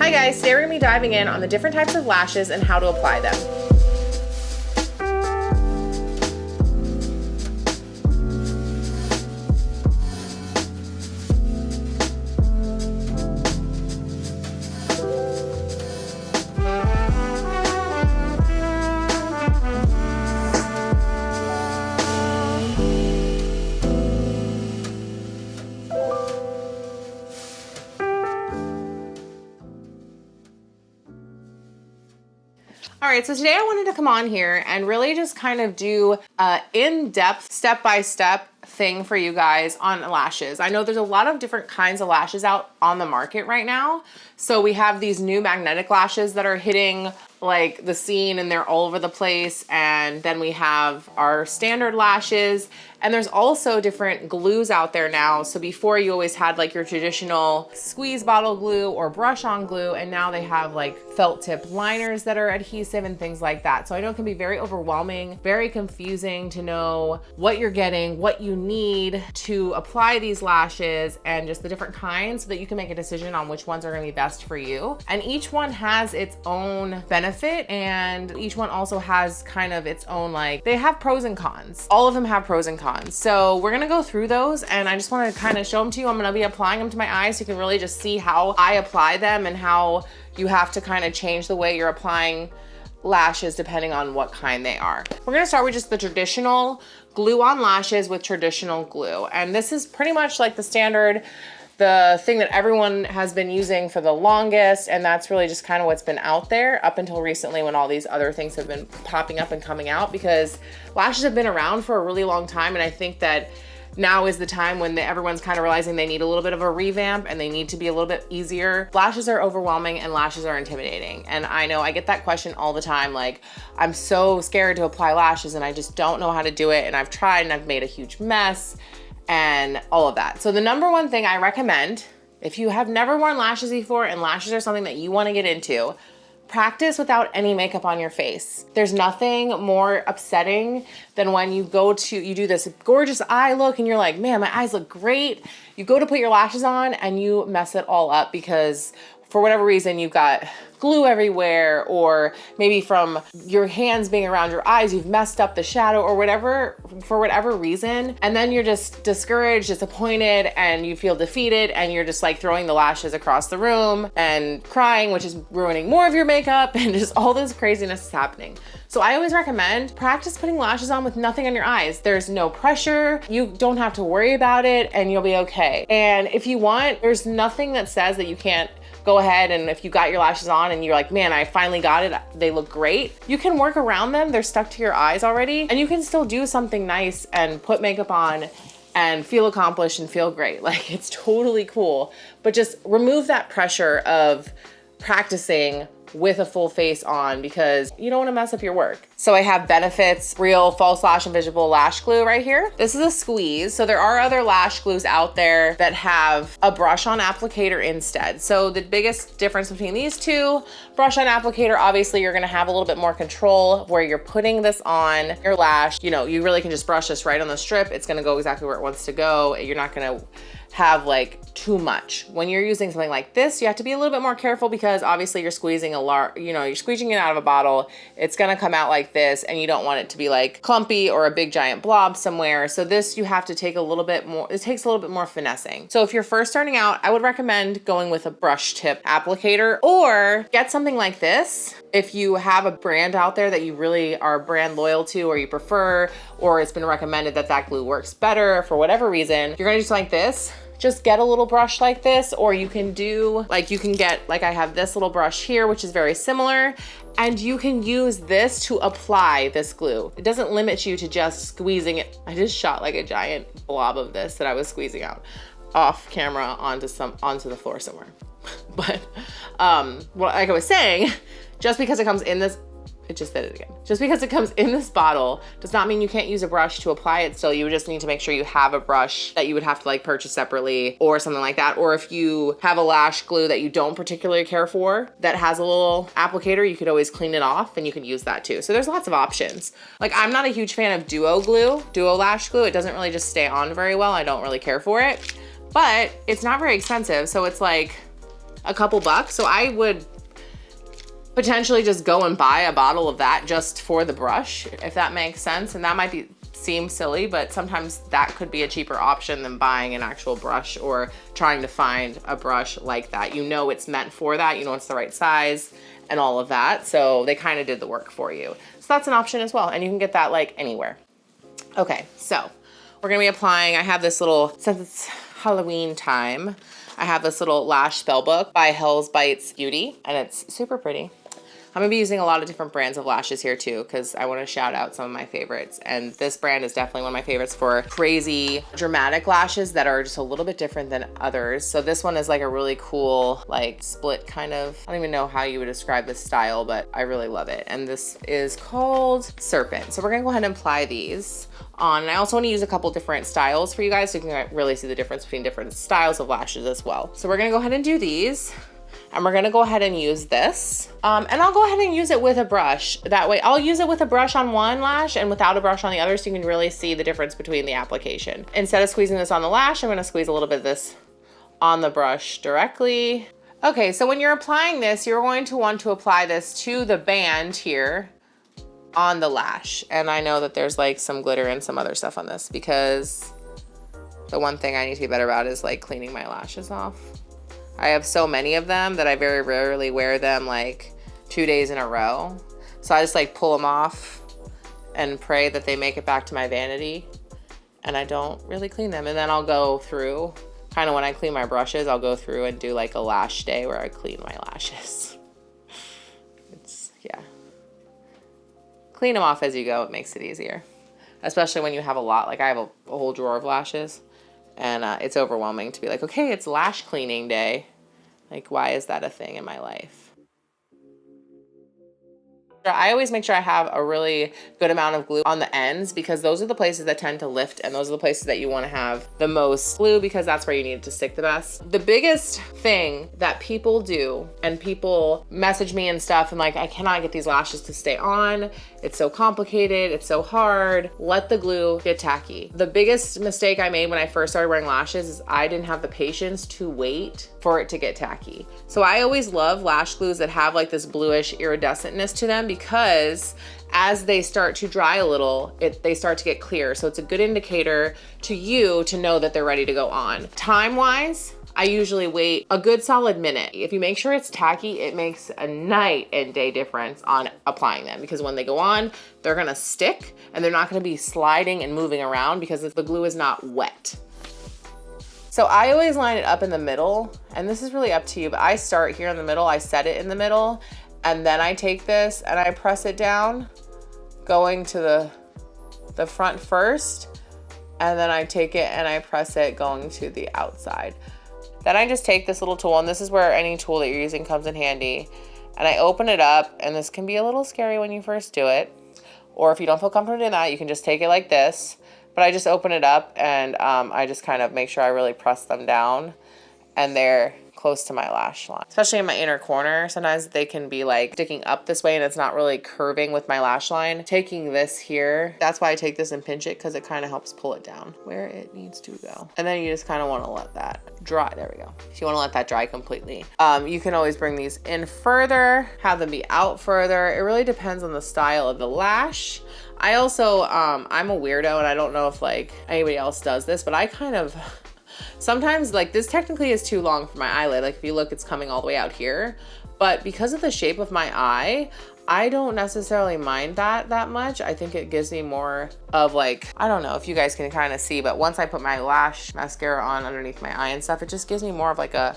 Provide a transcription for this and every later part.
Hi guys, today we're gonna be diving in on the different types of lashes and how to apply them. All right, so today I wanted to come on here and really just kind of do an in-depth, step-by-step thing for you guys on lashes. I know there's a lot of different kinds of lashes out on the market right now. So we have these new magnetic lashes that are hitting like the scene and they're all over the place. And then we have our standard lashes. And there's also different glues out there now. So before you always had like your traditional squeeze bottle glue or brush on glue, and now they have like felt tip liners that are adhesive and things like that. So I know it can be very overwhelming, very confusing to know what you're getting, what you need to apply these lashes, and just the different kinds so that you can make a decision on which ones are gonna be best for you. And each one has its own benefit, and each one also has kind of its own, like, they have pros and cons. All of them have pros and cons. So we're gonna go through those, and I just wanna kind of show them to you. I'm gonna be applying them to my eyes so you can really just see how I apply them and how you have to kind of change the way you're applying lashes depending on what kind they are. We're gonna start with just the traditional glue on lashes with traditional glue. And this is pretty much like the standard, the thing that everyone has been using for the longest, and that's really just kind of what's been out there up until recently when all these other things have been popping up and coming out, because lashes have been around for a really long time, and I think that now is the time when everyone's kind of realizing they need a little bit of a revamp and they need to be a little bit easier. Lashes are overwhelming and lashes are intimidating. And I know I get that question all the time. Like, I'm so scared to apply lashes and I just don't know how to do it. And I've tried and I've made a huge mess and all of that. So the number one thing I recommend, if you have never worn lashes before and lashes are something that you want to get into, practice without any makeup on your face. There's nothing more upsetting than when you do this gorgeous eye look and you're like, man, my eyes look great. You go to put your lashes on and you mess it all up because for whatever reason, you've got glue everywhere, or maybe from your hands being around your eyes, you've messed up the shadow or whatever, for whatever reason. And then you're just discouraged, disappointed, and you feel defeated, and you're just like throwing the lashes across the room and crying, which is ruining more of your makeup, and just all this craziness is happening. So I always recommend practice putting lashes on with nothing on your eyes. There's no pressure. You don't have to worry about it, and you'll be okay. And if you want, there's nothing that says that you can't go ahead, and if you got your lashes on and you're like, man, I finally got it, they look great, you can work around them. They're stuck to your eyes already, and you can still do something nice and put makeup on and feel accomplished and feel great. Like, it's totally cool, but just remove that pressure of practicing with a full face on because you don't want to mess up your work. So I have Benefit's Real False Lash Invisible Lash Glue right here. This is a squeeze. So there are other lash glues out there that have a brush on applicator instead. So the biggest difference between these two, brush on applicator, obviously you're gonna have a little bit more control where you're putting this on your lash. You know, you really can just brush this right on the strip. It's gonna go exactly where it wants to go. You're not gonna have like too much. When you're using something like this, you have to be a little bit more careful because obviously you're squeezing you're squeezing it out of a bottle. It's gonna come out like this, and you don't want it to be like clumpy or a big giant blob somewhere. So this, you have to take a little bit more, it takes a little bit more finessing. So if you're first starting out, I would recommend going with a brush tip applicator, or get something like this. If you have a brand out there that you really are brand loyal to, or you prefer, or it's been recommended that that glue works better for whatever reason, you're gonna do something like this. Just get a little brush like this, or you can do, like, you can get, like I have this little brush here, which is very similar, and you can use this to apply this glue. It doesn't limit you to just squeezing it. I just shot like a giant blob of this that I was squeezing out off camera onto the floor somewhere. But like I was saying, just because it comes in this, it just did it again. Just because it comes in this bottle does not mean you can't use a brush to apply it still. You just need to make sure you have a brush that you would have to like purchase separately or something like that. Or if you have a lash glue that you don't particularly care for that has a little applicator, you could always clean it off and you can use that too. So there's lots of options. Like, I'm not a huge fan of duo lash glue. It doesn't really just stay on very well. I don't really care for it, but it's not very expensive. So it's like a couple bucks. So I would potentially just go and buy a bottle of that just for the brush, if that makes sense. And that might seem silly, but sometimes that could be a cheaper option than buying an actual brush or trying to find a brush like that. You know it's meant for that, you know it's the right size and all of that. So they kind of did the work for you. So that's an option as well. And you can get that like anywhere. Okay, so we're gonna be applying, I have this little, since it's Halloween time, I have this little lash spell book by Hell's Bites Beauty, and it's super pretty. I'm gonna be using a lot of different brands of lashes here too, because I wanna shout out some of my favorites. And this brand is definitely one of my favorites for crazy, dramatic lashes that are just a little bit different than others. So this one is like a really cool, like split kind of, I don't even know how you would describe this style, but I really love it. And this is called Serpent. So we're gonna go ahead and apply these on. And I also wanna use a couple different styles for you guys so you can really see the difference between different styles of lashes as well. So we're gonna go ahead and do these. And we're gonna go ahead and use this. And I'll go ahead and use it with a brush. That way, I'll use it with a brush on one lash and without a brush on the other, so you can really see the difference between the application. Instead of squeezing this on the lash, I'm gonna squeeze a little bit of this on the brush directly. Okay, so when you're applying this, you're going to want to apply this to the band here on the lash. And I know that there's like some glitter and some other stuff on this, because the one thing I need to be better about is like cleaning my lashes off. I have so many of them that I very rarely wear them like 2 days in a row. So I just like pull them off and pray that they make it back to my vanity, and I don't really clean them. And then I'll go through, kind of when I clean my brushes, I'll go through and do like a lash day where I clean my lashes. Yeah. Clean them off as you go, it makes it easier. Especially when you have a lot, like I have a whole drawer of lashes. And it's overwhelming to be like, okay, it's lash cleaning day. Like, why is that a thing in my life? I always make sure I have a really good amount of glue on the ends, because those are the places that tend to lift, and those are the places that you want to have the most glue, because that's where you need it to stick the best. The biggest thing that people do, and people message me and stuff and like, I cannot get these lashes to stay on. It's so complicated. It's so hard. Let the glue get tacky. The biggest mistake I made when I first started wearing lashes is I didn't have the patience to wait for it to get tacky. So I always love lash glues that have like this bluish iridescentness to them, because as they start to dry a little, they start to get clear. So it's a good indicator to you to know that they're ready to go on. Time-wise, I usually wait a good solid minute. If you make sure it's tacky, it makes a night and day difference on applying them, because when they go on, they're gonna stick and they're not gonna be sliding and moving around because the glue is not wet. So I always line it up in the middle, and this is really up to you, but I start here in the middle, I set it in the middle, and then I take this and I press it down, going to the front first, and then I take it and I press it going to the outside. Then I just take this little tool, and this is where any tool that you're using comes in handy, and I open it up, and this can be a little scary when you first do it, or if you don't feel comfortable in that, you can just take it like this. But I just open it up, and I just kind of make sure I really press them down, and they're close to my lash line. Especially in my inner corner, sometimes they can be like sticking up this way and it's not really curving with my lash line. Taking this here, that's why I take this and pinch it, because it kind of helps pull it down where it needs to go. And then you just kind of want to let that dry. There we go. So you want to let that dry completely. You can always bring these in further, have them be out further. It really depends on the style of the lash. I also, I'm a weirdo, and I don't know if like anybody else does this, but I kind of, sometimes like this technically is too long for my eyelid. Like if you look, it's coming all the way out here, but because of the shape of my eye, I don't necessarily mind that much. I think it gives me more of like, I don't know if you guys can kind of see, but once I put my lash mascara on underneath my eye and stuff, it just gives me more of like a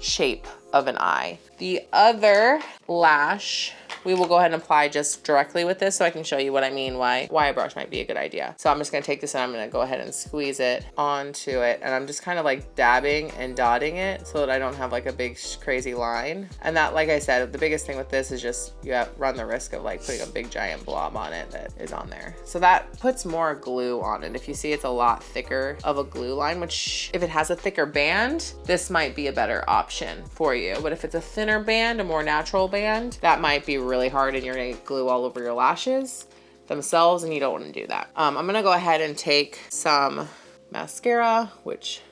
shape of an eye. The other lash we will go ahead and apply just directly with this, so I can show you what I mean, why a brush might be a good idea. So I'm just gonna take this and I'm gonna go ahead and squeeze it onto it, and I'm just kind of like dabbing and dotting it so that I don't have like a big crazy line. And that, like I said, the biggest thing with this is just you run the risk of like putting a big giant blob on it that is on there. So that puts more glue on it. If you see, it's a lot thicker of a glue line, which if it has a thicker band, this might be a better option for you. But if it's a thinner band, a more natural band, that might be really hard and you're gonna get glue all over your lashes themselves, and you don't want to do that. I'm gonna go ahead and take some mascara, which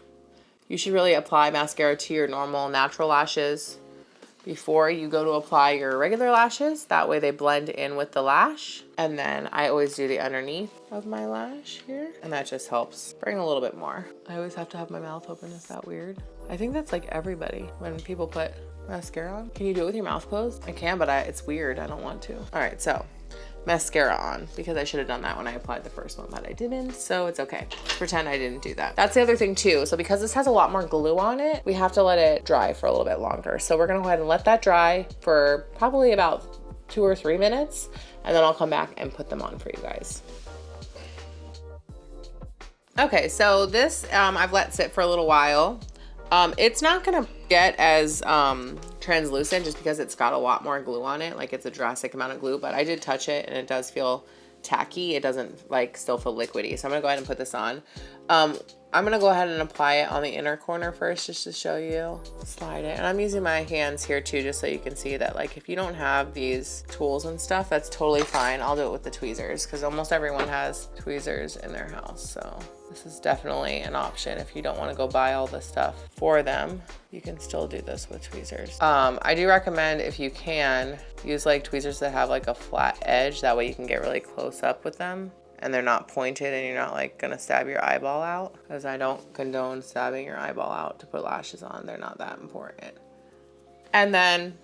You should really apply mascara to your normal natural lashes before you go to apply your regular lashes. That way they blend in with the lash. And then I always do the underneath of my lash here. And that just helps bring a little bit more. I always have to have my mouth open. Is that weird? I think that's like everybody when people put mascara on. Can you do it with your mouth closed? I can, but it's weird. I don't want to. All right, so mascara on, because I should have done that when I applied the first one, but I didn't, so it's okay. Pretend I didn't do that. That's the other thing too. So because this has a lot more glue on it, we have to let it dry for a little bit longer. So we're gonna go ahead and let that dry for probably about 2 or 3 minutes, and then I'll come back and put them on for you guys. Okay, so this I've let sit for a little while. It's not gonna get as translucent just because it's got a lot more glue on it. Like, it's a drastic amount of glue, but I did touch it and it does feel tacky. It doesn't like still feel liquidy. So I'm gonna go ahead and put this on. I'm gonna go ahead and apply it on the inner corner first just to show you. Slide it. And I'm using my hands here too, just so you can see that, like, if you don't have these tools and stuff, that's totally fine. I'll do it with the tweezers because almost everyone has tweezers in their house. So this is definitely an option. If you don't want to go buy all the stuff for them, you can still do this with tweezers. I do recommend, if you can, use like tweezers that have like a flat edge. That way you can get really close up with them and they're not pointed and you're not like gonna stab your eyeball out, because I don't condone stabbing your eyeball out to put lashes on. They're not that important. And then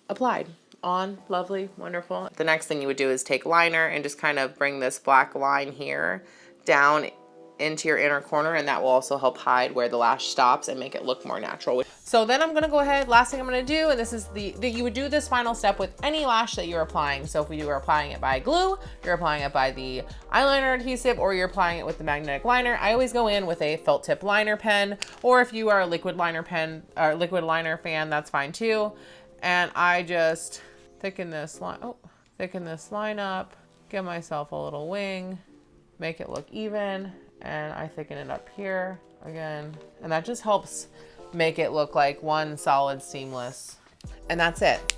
applied on. Lovely, wonderful. The next thing you would do is take liner and just kind of bring this black line here down into your inner corner, and that will also help hide where the lash stops and make it look more natural. So then I'm gonna go ahead, last thing I'm gonna do, and this is you would do this final step with any lash that you're applying. So if you are applying it by glue, you're applying it by the eyeliner adhesive, or you're applying it with the magnetic liner, I always go in with a felt tip liner pen, or if you are a liquid liner pen or liquid liner fan, that's fine too. And I just thicken this line, thicken this line up, give myself a little wing, make it look even. And I thicken it up here again. And that just helps make it look like one solid seamless. And that's it.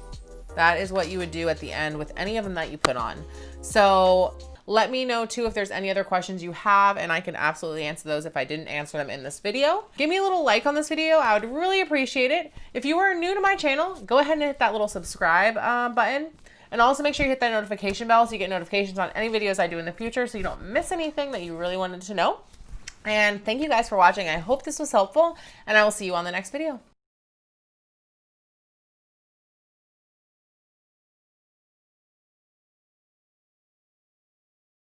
That is what you would do at the end with any of them that you put on. So let me know too if there's any other questions you have, and I can absolutely answer those if I didn't answer them in this video. Give me a little like on this video. I would really appreciate it. If you are new to my channel, go ahead and hit that little subscribe button. And also make sure you hit that notification bell so you get notifications on any videos I do in the future so you don't miss anything that you really wanted to know. And thank you guys for watching. I hope this was helpful, and I will see you on the next video.